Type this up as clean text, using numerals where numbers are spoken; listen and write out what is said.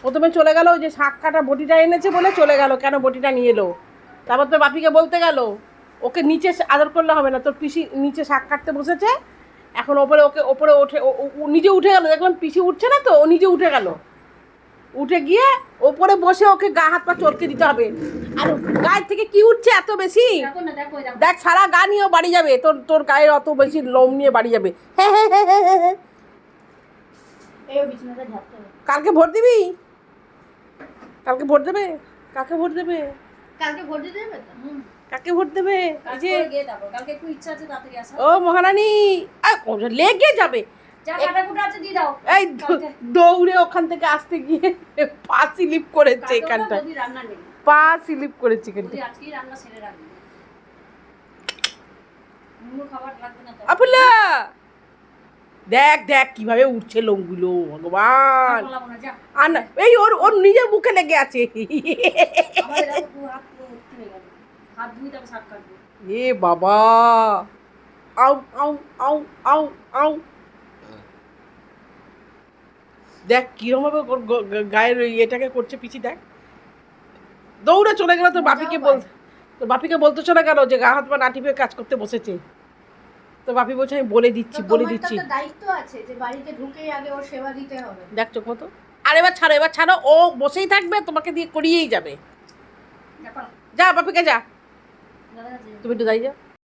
প্রথমে চলে গেল, যে শাক কাটা বটিটা এনেছে বলে চলে গেল, কেন বটিটা নিয়ে এলো। তারপর তোর বাপিকে বলতে গেল, ওকে নিচে আদর করলে হবে না, তোর পিসি নিচে শাক কাটতে বসেছে, এখন ওপরে ওকে ওপরে ওঠে, ও নিজে উঠে গেল, দেখলাম পিসি উঠছে না তো, ও নিজে উঠে গেল, উঠে গিয়ে ওপরে বসে ওকে গা হাত পা চটকে দিতে হবে। আর গায়ের থেকে কি উঠছে এত বেশি, দেখ সারা গা নিয়েও বাড়ি যাবে, তোর তোর গায়ের অত বেশি লোম নিয়ে বাড়ি যাবে। হ্যাঁ হ্যাঁ হ্যাঁ হ্যাঁ হ্যাঁ। কালকে ভোট দিবি? কালকে ভোট দেবে? কাকে ভোট দেবে? কালকে ভোট দিতে যাবে তো? কাকে ভোট দেবে? এই যে কালকে একটু ইচ্ছা আছে তাড়াতাড়ি আসা। ও মহারানী, লেগে যাবে। যা কাটাকুটা আছে দিয়ে দাও। এই দৌড়ে ওখান থেকে আসতে গিয়ে পা স্লিপ করেছে এখানটা, রান্না নেই, পা স্লিপ করেছে এখানটা। আজকেই রান্না সেরে রাখবি, মুমুর খাবার লাগবে না তো। আপুলা দেখ দেখ কিভাবে উঠছে লোমগুলো, ভগবান। আর না, এই ওর ওর নিজের মুখে লেগে আছে। এ বাবা, আউ আউ আউ আউ আউ। দেখ কিরম ভাবে গায়ের এটাকে করছে পিছি, দেখ দৌড়ে চলে গেল। তোর বাপিকে তোর বাপিকে বলতে চলে গেল যে গা হাত পা না টিপে কাজ করতে বসেছে। তো বাপি বলছে আমি বলে দিচ্ছি বলে দিচ্ছি। দায়িত্ব আছে যে বাড়িতে ঢুকেই আগে ওর সেবা দিতে হবে। দেখ চোখ মতো। আর এবার ছাড়ো, ও বসেই থাকবে, তোমাকে দিয়ে করিয়েই যাবে। যা বাপিকে যা, তুমি একটু যাই যা।